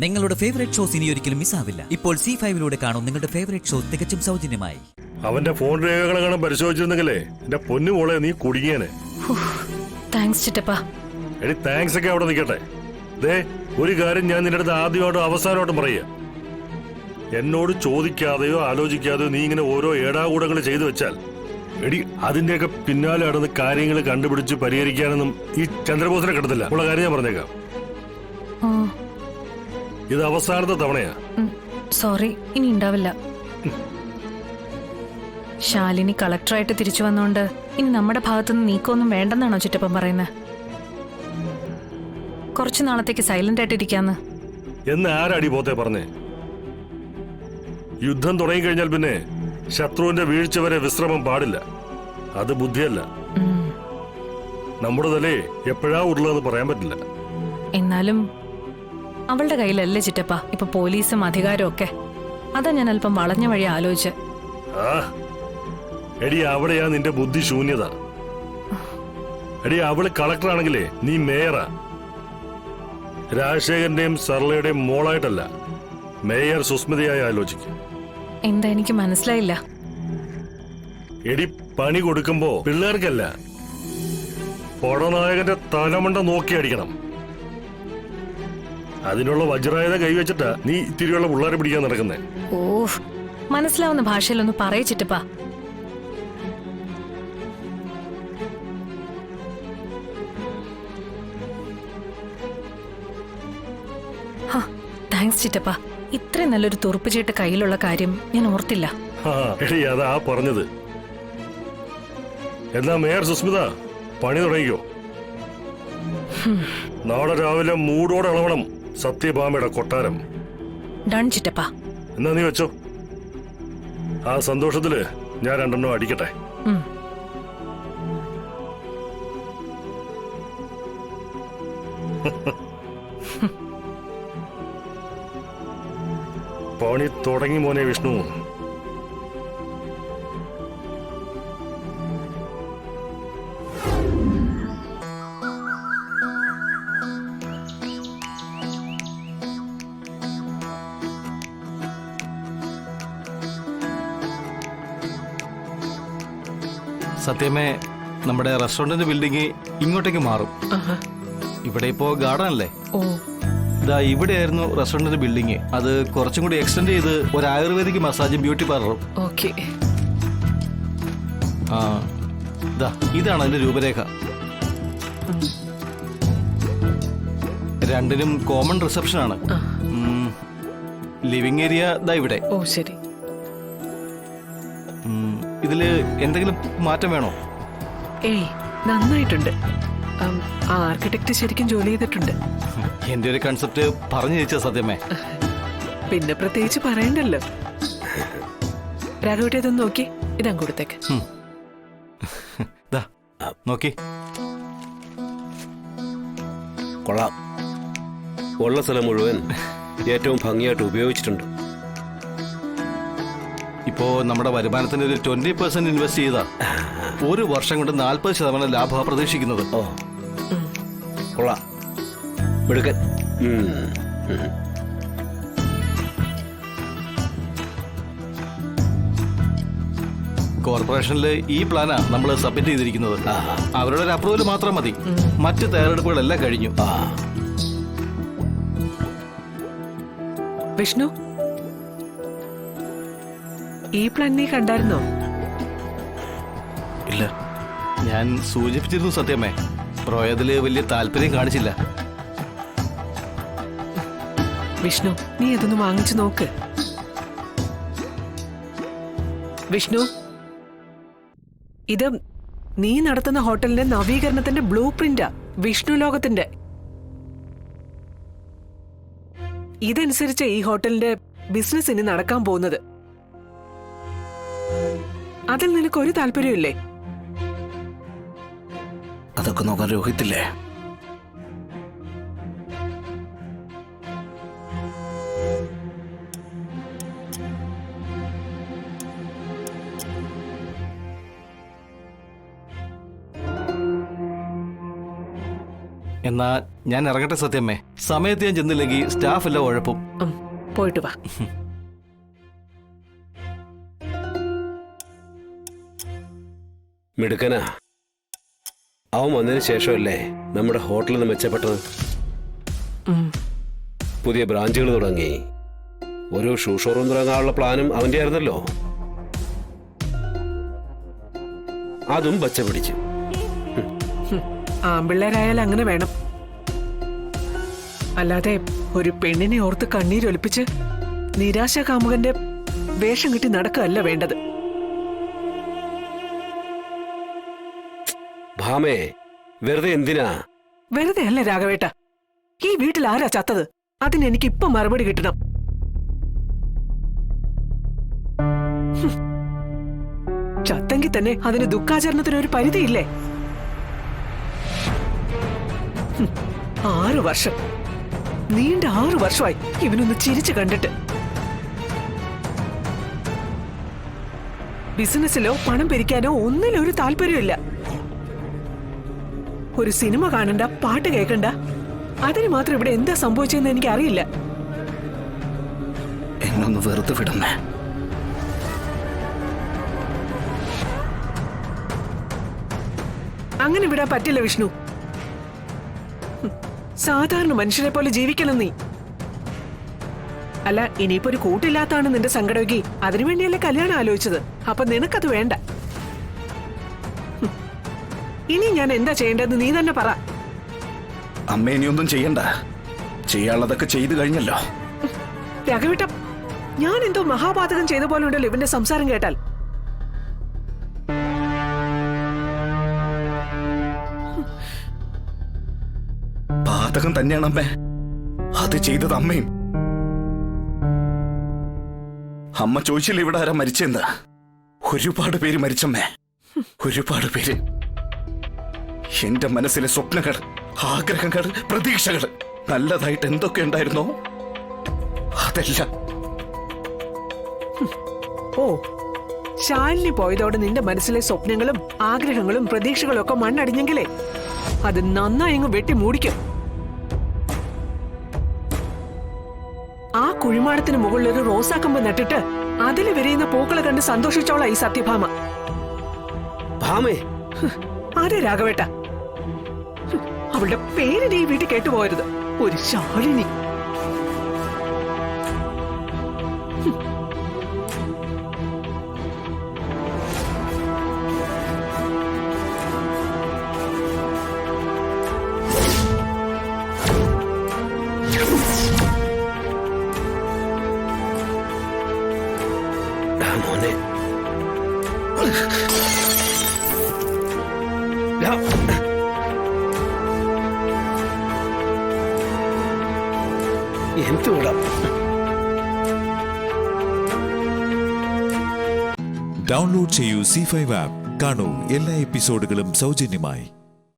നിങ്ങളുടെ favourite shows ഇനി ഒരിക്കലും മിസ്സാവില്ല. ഇപ്പോൾ C5 കാണും നിങ്ങളുടെ ഫേവറേറ്റ് ഷോ തികച്ചും സൗജന്യമായി. അവന്റെ ഫോൺ രേഖകളെങ്ങനെ പരിശോധിച്ചിരുന്നെങ്കിലേ എന്റെ പൊന്നു മോളെ നീ കുടുങ്ങിയേനെ. താങ്ക്സ് ചിറ്റപ്പാ. എടി താങ്ക്സ് ഒക്കെ അവിടെ നിൽക്കട്ടെ. ദേ ഒരു കാര്യം ഞാൻ നിന്റെ അടുത്ത് ആദ്യമായിട്ടും അവസാനമായിട്ടും പറയുക. എന്നോട് ചോദിക്കാതെയോ ആലോചിക്കാതെയോ നീ ഇങ്ങനെ ഓരോ ഏടാകൂടങ്ങൾ ചെയ്തു വെച്ചാൽ എടി അതിന്റെയൊക്കെ പിന്നാലെ നടന്ന് കാര്യങ്ങൾ കണ്ടുപിടിച്ച് പരിഹരിക്കാനൊന്നും ഈ ചന്ദ്രബോസിനെ കിട്ടത്തില്ല. ഉള്ള കാര്യം ഞാൻ പറഞ്ഞേക്കാം. ഇത് അവസാനത്തെ തവണയാ. സോറി, ഇനി ഉണ്ടാവില്ല. ശാലിനി കളക്ടറായിട്ട് തിരിച്ചു വന്നോണ്ട് ഇനി നമ്മുടെ ഭാഗത്തുനിന്ന് നീക്കമൊന്നും വേണ്ടെന്നാണോ ചിറ്റപ്പൻ പറയുന്നത്? കുറച്ചു നാളത്തേക്ക് സൈലന്റ് ആയിട്ടിരിക്കാന്ന് എന്ന് ആരടി പോത്തെ പറഞ്ഞേ? യുദ്ധം തുടങ്ങിക്കഴിഞ്ഞാൽ പിന്നെ ശത്രുവിന്റെ വീഴ്ച വരെ വിശ്രമം പാടില്ല. അത് ബുദ്ധിയല്ല. നമ്മുടെ തലേ എപ്പോഴാ ഉരുളെന്ന് പറയാൻ പറ്റില്ല. എന്നാലും അവളുടെ കയ്യിലല്ലേ ചിറ്റപ്പ ഇപ്പൊ പോലീസും അധികാരവും ഒക്കെ. അതാ ഞാൻ അല്പം വളഞ്ഞ വഴി ആലോചിച്ച്. എടി അവിടെയാ നിന്റെ ബുദ്ധി ശൂന്യത. എടി അവള് കളക്ടറാണെങ്കിലേ നീ മേയറാ. രാജശേഖരന്റെയും സർലയുടെയും മോളായിട്ടല്ല, മേയർ സുസ്മിതയായി ആലോചിക്കും. എന്താ എനിക്ക് മനസ്സിലായില്ല. എടി പണി കൊടുക്കുമ്പോ പിള്ളേർക്കല്ല, പടനായകന്റെ തലമണ്ട നോക്കി അടിക്കണം. അതിനുള്ള വജ്രായുധം കൈവച്ചിട്ടാ നീ ഇത്തിരിയുള്ള പിള്ളേരെ പിടിക്കാൻ നടക്കുന്നേ. ഓ, മനസ്സിലാവുന്ന ഭാഷയിലൊന്ന് പറയിച്ചിട്ടപ്പാ. താങ്ക്സ് ചിറ്റപ്പ. ഇത്രയും നല്ലൊരു തുറുപ്പുചീട്ട് കയ്യിലുള്ള കാര്യം ഞാൻ ഓർത്തില്ല. എടി അതാ പറഞ്ഞത്. എന്നാ മേയർ സുസ്മിത പണി തുടങ്ങിക്കോ. നാളെ രാവിലെ മൂടോടെ ഇളവണം സത്യഭാമയുടെ കൊട്ടാരം. ഡൺ ചിറ്റപ്പ. എന്നാ നീ വെച്ചോ. ആ സന്തോഷത്തില് ഞാൻ രണ്ടെണ്ണം അടിക്കട്ടെ. പണി തുടങ്ങി മോനെ വിഷ്ണു. സത്യമേ, നമ്മുടെ റെസ്റ്റോറന്റിന്റെ ബിൽഡിംഗ് ഇങ്ങോട്ടേക്ക് മാറും. ഇവിടെ ഇപ്പോ ഗാർഡൻ അല്ലേ? ഇതാ ഇവിടെയായിരുന്നു റെസ്റ്റോറന്റിന്റെ ബിൽഡിംഗ്. അത് കുറച്ചും കൂടി എക്സ്റ്റെൻഡ് ചെയ്ത് ഒരു ആയുർവേദിക് മസാജും ബ്യൂട്ടി പാർലറും. ഇതാണ് അതിന്റെ രൂപരേഖ. രണ്ടിനും കോമൺ റിസപ്ഷൻ ആണ്. ലിവിംഗ് ഏരിയ ദാ ഇവിടെ. ഓ ശരി. ഇതില് എന്തെങ്കിലും മാറ്റം വേണോ? ഏയ്, നന്നായിട്ടുണ്ട്. ആർക്കിടെക്ട് ശരിക്കും ജോലി ചെയ്തിട്ടുണ്ട്. എന്റെ ഒരു കൺസെപ്റ്റ് പറഞ്ഞു ചോദിച്ച സത്യമേ. പിന്നെ പ്രത്യേകിച്ച് പറയണ്ടല്ലോ. രാഘവട്ടെ ഇതൊന്ന് നോക്കി, ഇതാ കൊടുത്തേക്ക്. നോക്കി. കൊള്ളാം. ഉള്ള സ്ഥലം മുഴുവൻ ഏറ്റവും ഭംഗിയായിട്ട് ഉപയോഗിച്ചിട്ടുണ്ട്. ഇപ്പോ നമ്മുടെ വരുമാനത്തിന് ഒരു 20% ഇൻവെസ്റ്റ് ചെയ്താ ഒരു വർഷം കൊണ്ട് 40% ലാഭം പ്രതീക്ഷിക്കുന്നത്. ഓ കൊള്ളാം, മിടുക്കൻ. കോർപ്പറേഷനിൽ ഈ പ്ലാനാ നമ്മൾ സബ്മിറ്റ് ചെയ്തിരിക്കുന്നത്. അവരുടെ ഒരു അപ്രൂവൽ മാത്രം മതി. മറ്റ് തയ്യാറെടുപ്പുകളെല്ലാം കഴിഞ്ഞു. വിഷ്ണു, ഈ പ്ലാൻ നീ കണ്ടായിരുന്നോ? ഇല്ല, ഞാൻ സൂചിപ്പിച്ചിരുന്നു സത്യമേ. പ്രോയതില് വലിയ താല്പര്യം കാണിച്ചില്ല. വിഷ്ണു, നീ അതൊന്ന് വാങ്ങിച്ചു നോക്ക്. വിഷ്ണു, ഇത് നീ നടത്തുന്ന ഹോട്ടലിന്റെ നവീകരണത്തിന്റെ ബ്ലൂ പ്രിന്റാ. വിഷ്ണു ലോകത്തിന്റെ. ഇതനുസരിച്ച് ഈ ഹോട്ടലിന്റെ ബിസിനസ് ഇനി നടക്കാൻ പോകുന്നത്. അതിൽ നിനക്ക് ഒരു താല്പര്യമില്ലേ? അതൊക്കെ നോക്കാൻ രോഹിത്തില്ലേ? എന്നാ ഞാൻ ഇറങ്ങട്ടെ സത്യമ്മേ. സമയത്ത് ഞാൻ ചെന്നില്ലെങ്കിൽ സ്റ്റാഫ് എല്ലാം ഉഴപ്പും. പോയിട്ട് വാ. മിടുക്കനാ. അവൻ വന്നതിന് ശേഷമല്ലേ നമ്മുടെ ഹോട്ടലിൽ നിന്ന് മെച്ചപ്പെട്ടത്. പുതിയ ബ്രാഞ്ചുകൾ തുടങ്ങി. ഒരു ഷൂ ഷോറൂം തുടങ്ങാനുള്ള പ്ലാനും അവന്റെ ആയിരുന്നല്ലോ. അതും പച്ച പിടിച്ചു. ആമ്പിള്ളേരായാലും അങ്ങനെ വേണം. അല്ലാതെ ഒരു പെണ്ണിനെ ഓർത്ത് കണ്ണീരൊലിപ്പിച്ച് നിരാശ കാമുകന്റെ വേഷം കിട്ടി നടക്കുകയല്ല വേണ്ടത്. ഭാമേ, വെറുതെ എന്തിനാ? വെറുതെ അല്ല രാഘവേട്ട. ഈ വീട്ടിൽ ആരാ ചത്തത്? അതിന് എനിക്ക് ഇപ്പൊ മറുപടി കിട്ടണം. ചത്തെങ്കിൽ തന്നെ അതിന് ദുഃഖാചരണത്തിന് ഒരു പരിധിയില്ലേ? 6 വർഷം, നീണ്ട 6 വർഷമായി ഇവനൊന്ന് ചിരിച്ചു കണ്ടിട്ട്. ബിസിനസ്സിലോ പണം പിരിക്കാനോ ഒന്നിലും ഒരു താല്പര്യമില്ല. ഒരു സിനിമ കാണണ്ട, പാട്ട് കേൾക്കണ്ട. അതിന് മാത്രം ഇവിടെ എന്താ സംഭവിച്ചതെന്ന് എനിക്ക് അറിയില്ല. എന്നൊന്ന് വെറുതെ വിടുന്നേ. അങ്ങനെ വിടാൻ പറ്റില്ല വിഷ്ണു. സാധാരണ മനുഷ്യരെ പോലെ ജീവിക്കണം നീ. അല്ല, ഇനിയിപ്പോ ഒരു കൂട്ടില്ലാത്താണ് നിന്റെ സങ്കടമെങ്കിൽ അതിനുവേണ്ടിയല്ലേ കല്യാണം ആലോചിച്ചത്. അപ്പൊ നിനക്കത് വേണ്ട. ഇനി ഞാൻ എന്താ ചെയ്യേണ്ടതെന്ന് നീ തന്നെ പറ. അമ്മ ഇനിയൊന്നും ചെയ്യണ്ട. ചെയ്യാനുള്ളതൊക്കെ ചെയ്തു കഴിഞ്ഞല്ലോ. രാഘവേട്ട, ഞാൻ എന്തോ മഹാപാതകം ചെയ്ത പോലെ ഉണ്ടല്ലോ ഇവന്റെ സംസാരം കേട്ടാൽ. പാതകം തന്നെയാണ് അമ്മേ. അത് ചെയ്തത് അമ്മയും. അമ്മ ചോദിച്ചില്ല ഇവിടെ ആരാ മരിച്ചെന്ന്. ഒരുപാട് പേര് മരിച്ചമ്മേ, ഒരുപാട് പേര്. എന്റെ മനസ്സിലെ സ്വപ്നങ്ങൾ, ആഗ്രഹങ്ങൾ, പ്രതീക്ഷകൾ, നല്ലതായിട്ട് എന്തൊക്കെ ഉണ്ടായിരുന്നോ അതെല്ലാം. ഓ, ശാലിനി പോയതോടെ നിന്റെ മനസ്സിലെ സ്വപ്നങ്ങളും ആഗ്രഹങ്ങളും പ്രതീക്ഷകളും ഒക്കെ മണ്ണടിഞ്ഞെങ്കിലേ അത് നന്നായി അങ്ങ് വെട്ടി മൂടിക്കും. ആ കുഴിമാടത്തിന് മുകളിൽ ഒരു റോസാക്കമ്പ് നട്ടിട്ട് അതിൽ വിരിയുന്ന പൂക്കളെ കണ്ട് സന്തോഷിച്ചോളാം ഈ സത്യഭാമ. ഭാമേ, ആരെ രാഘവേട്ട? അവളുടെ പേര് നീ വീട്ടിൽ കേട്ടുപോകരുത്. ഒരു ശാലിനി. മോനെ, എന്തുകൂടാ. ഡൗൺലോഡ് ചെയ്യൂ C5 ആപ്പ്. കാണൂ എല്ലാ എപ്പിസോഡുകളും സൗജന്യമായി.